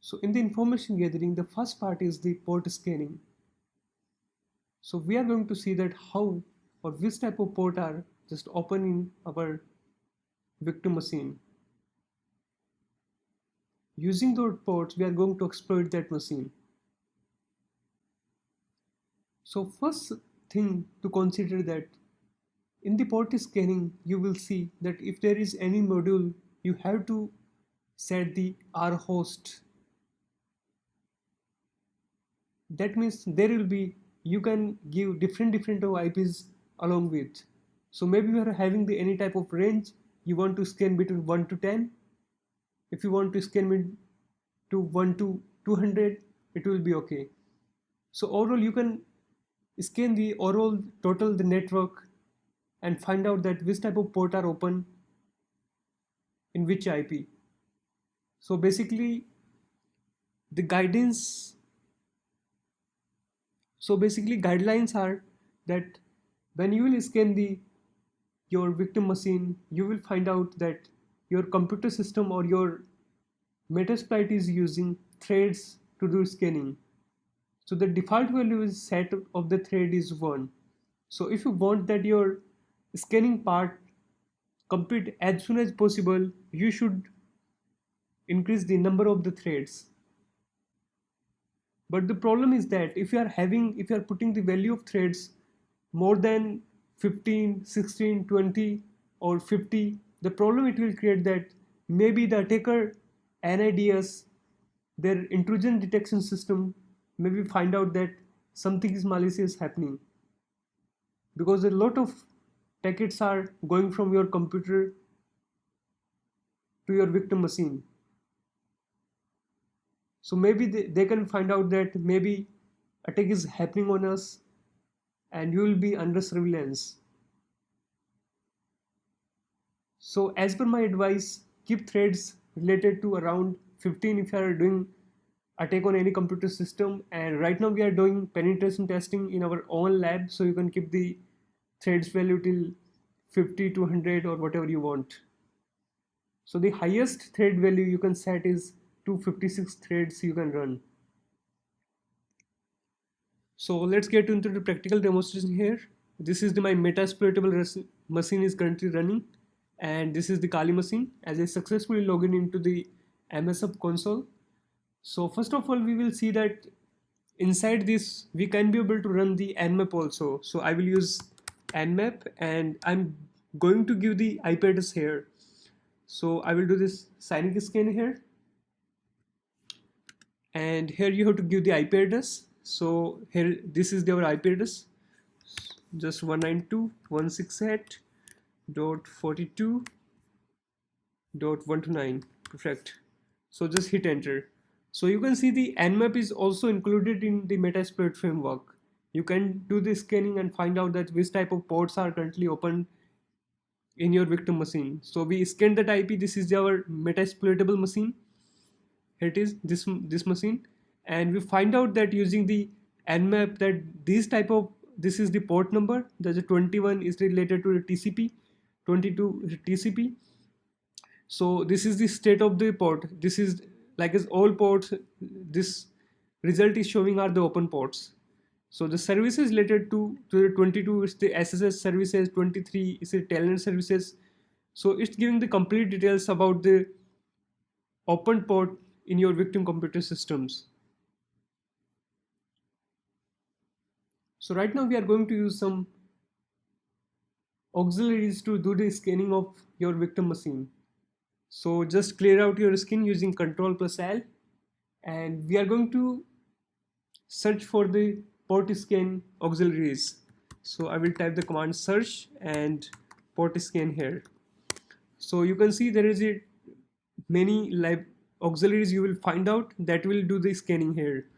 So in the information gathering, the first part is the port scanning. So we are going to see that how or which type of port are just open in our victim machine. Using those ports, we are going to exploit that machine. So first thing to consider that in the port scanning, you will see that if there is any module, you have to set the R host. That means there will be, you can give different IPs along with. So maybe you are having the any type of range, you want to scan between 1 to 10. If you want to scan to 1 to 200, it will be okay. So overall you can scan the overall total the network and find out that which type of port are open in which IP. So basically the guidance, so basically guidelines are that when you will scan the your victim machine, you will find out that your computer system or your Metasploit is using threads to do scanning. So the default value is set of the thread is 1. So if you want that your scanning part complete as soon as possible, you should increase the number of the threads. But the problem is that if you are putting the value of threads more than 15, 16, 20 or 50, the problem it will create that maybe the attacker NIDS, their intrusion detection system, maybe find out that something is malicious happening, because a lot of packets are going from your computer to your victim machine. So maybe they can find out that maybe attack is happening on us and you will be under surveillance. So as per my advice, keep threads related to around 15 if you are doing attack on any computer system. And right now we are doing penetration testing in our own lab, so you can keep the threads value till 50 to 100 or whatever you want. So the highest thread value you can set is 256 threads you can run. So let's get into the practical demonstration here. This is my Metasploitable machine is currently running, and this is the Kali machine as I successfully log into the MSF console. So first of all, we will see that inside this we can be able to run the nmap also. So I will use nmap and I'm going to give the IP address here. So I will do this signing scan here, and here you have to give the IP address. So here this is our IP address, just 192.168.42.129. Perfect. So just hit enter. So you can see the nmap is also included in the Metasploit framework. You can do the scanning and find out that which type of ports are currently open in your victim machine. So we scanned that IP. This is our Metasploitable machine. Here it is, this machine, and we find out that using the nmap that this is the port number. There's a 21 is related to the TCP, 22 TCP. So this is the state of the port. This is like as all ports. This result is showing are the open ports. So the services related to the 22 is the SSH services, 23 is the telnet services. So it's giving the complete details about the open port in your victim computer systems. So right now we are going to use some auxiliaries to do the scanning of your victim machine. So just clear out your screen using Ctrl+L, and we are going to search for the port scan auxiliaries. So I will type the command search and port scan here. So you can see there is a many auxiliaries you will find out that will do the scanning here.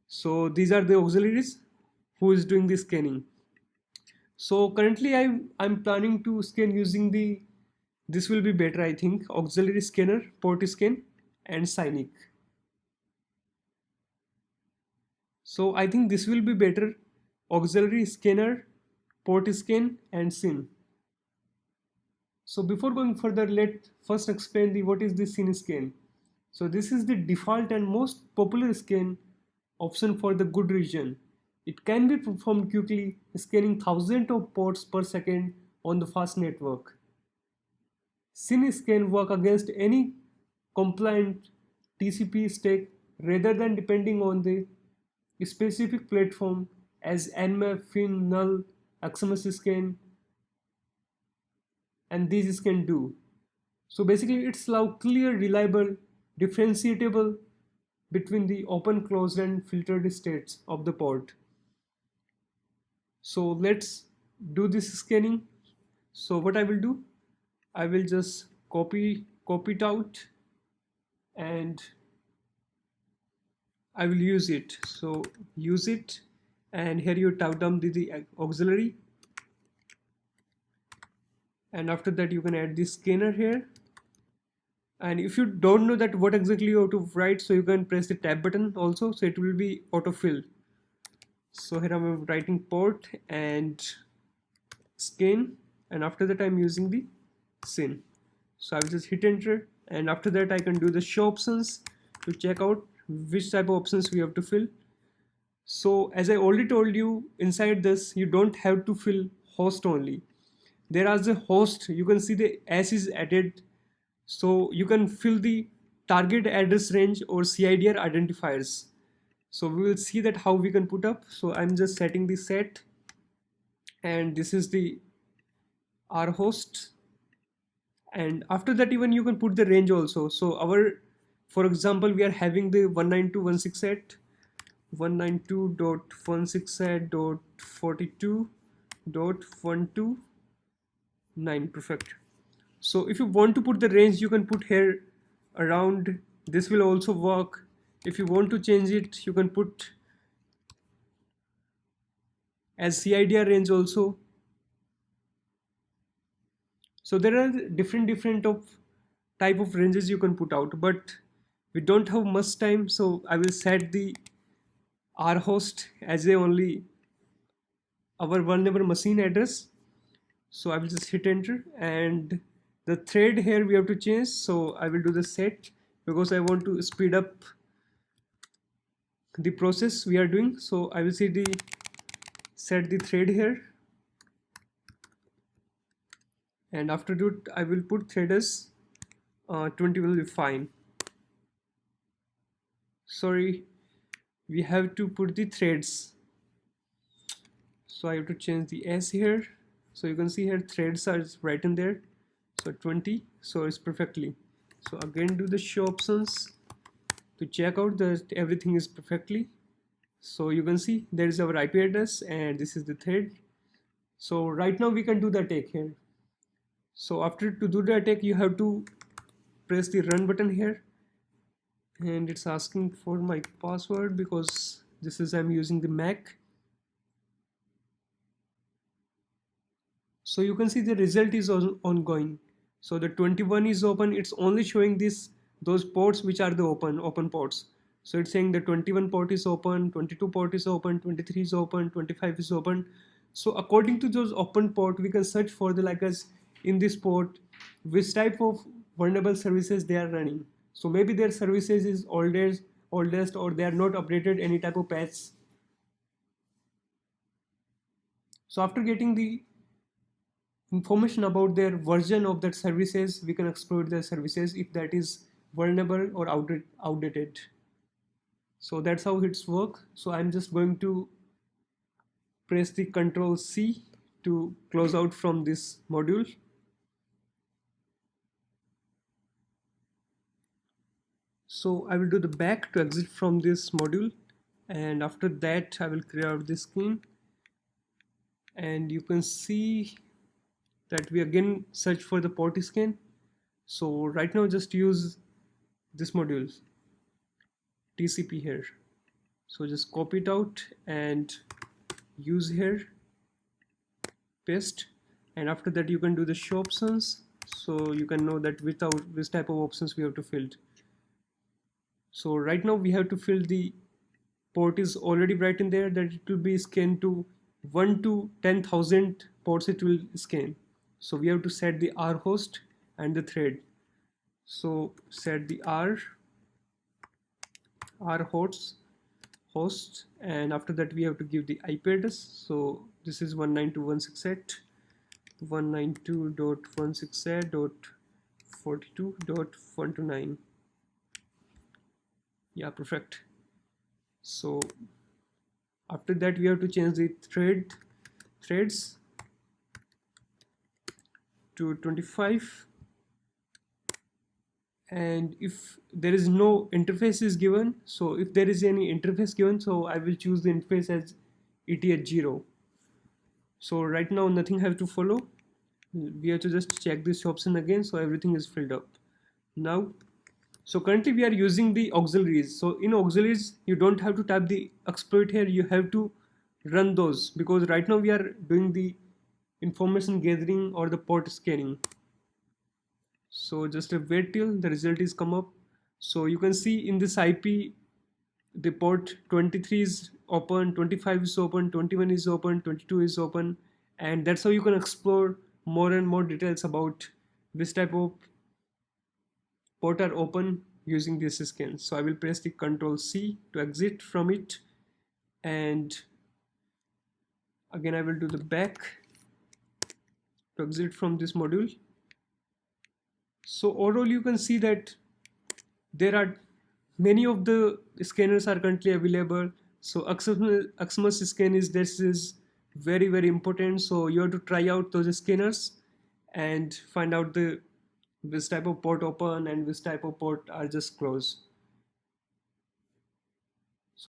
So these are the auxiliaries who is doing the scanning. So currently I'm planning to scan using this will be better, I think, auxiliary scanner, port scan and Cynic. So I think this will be better, auxiliary scanner, port scan and SYN. So before going further, let first explain what is the SYN scan. So this is the default and most popular scan option for the good region. It can be performed quickly, scanning thousands of ports per second on the fast network. SYN can work against any compliant TCP stack rather than depending on the specific platform as Nmap, FIN, Null, XMS scan, and these can do. So basically it's allow clear, reliable, differentiable between the open, closed and filtered states of the port. So let's do this scanning. So what I will do, I will just copy it out and I will use it. So use it, and here you type down the auxiliary, and after that you can add the scanner here. And if you don't know that what exactly you have to write, so you can press the tab button also, so it will be autofill. So here I'm writing port and scan, and after that I'm using the SYN. So I will just hit enter, and after that I can do the show options to check out which type of options we have to fill. So as I already told you, inside this you don't have to fill host only. There are the host, you can see the S is added, so you can fill the target address range or CIDR identifiers. So we will see that how we can put up. So I'm just setting the set, and this is the R host, and after that even you can put the range also. So our, for example, we are having the 192.168.42.129, perfect. So if you want to put the range, you can put here around, this will also work. If you want to change it, you can put as CIDR range also. So there are different of type of ranges you can put out, but we don't have much time, so I will set the R host as a only our vulnerable machine address. So I will just hit enter, and the thread here we have to change, so I will do the set because I want to speed up the process we are doing. So I will see the set the thread here, and after that I will put thread as 20 will be fine. Sorry, we have to put the threads, so I have to change the S here. So you can see here threads are right in there, so 20, so it's perfectly. So again do the show options to check out that everything is perfectly. So you can see there is our IP address and this is the thread. So right now we can do the attack here. So after to do the attack you have to press the run button here, and it's asking for my password because this is I'm using the Mac. So you can see the result is ongoing. So the 21 is open, it's only showing this those ports which are the open ports. So it's saying the 21 port is open, 22 port is open, 23 is open, 25 is open. So according to those open port we can search for the like as in this port which type of vulnerable services they are running. So maybe their services is oldest or they are not updated any type of patch. So after getting the information about their version of that services, we can exploit their services if that is vulnerable or outdated. So that's how it's work. So I'm just going to press the Control C to close out from this module. So I will do the back to exit from this module, and after that I will clear out this screen, and you can see that we again search for the port scan. So right now just use this module TCP here. So just copy it out and use here, paste, and after that you can do the show options, so you can know that which type of options we have to fill. So right now we have to fill the port is already right in there that it will be scanned to 1 to 10,000 ports it will scan. So we have to set the R host and the thread. So set the R our host, and after that we have to give the IP address. So this is 192.168.192.168.42.129. Yeah, perfect. So after that we have to change the threads to 25, and if there is no interface is given, so if there is any interface given, so I will choose the interface as ETH0. So right now nothing have to follow. We have to just check this option again, so everything is filled up now. So currently we are using the auxiliaries. So in auxiliaries you don't have to type the exploit here, you have to run those, because right now we are doing the information gathering or the port scanning. So just wait till the result is come up. So you can see in this IP the port 23 is open, 25 is open, 21 is open, 22 is open, and that's how you can explore more and more details about which type of port are open using this scan. So I will press the Ctrl C to exit from it, and again I will do the back to exit from this module. So overall you can see that there are many of the scanners are currently available. So Xmas scan is, this is very important, so you have to try out those scanners and find out the which type of port open and which type of port are just closed.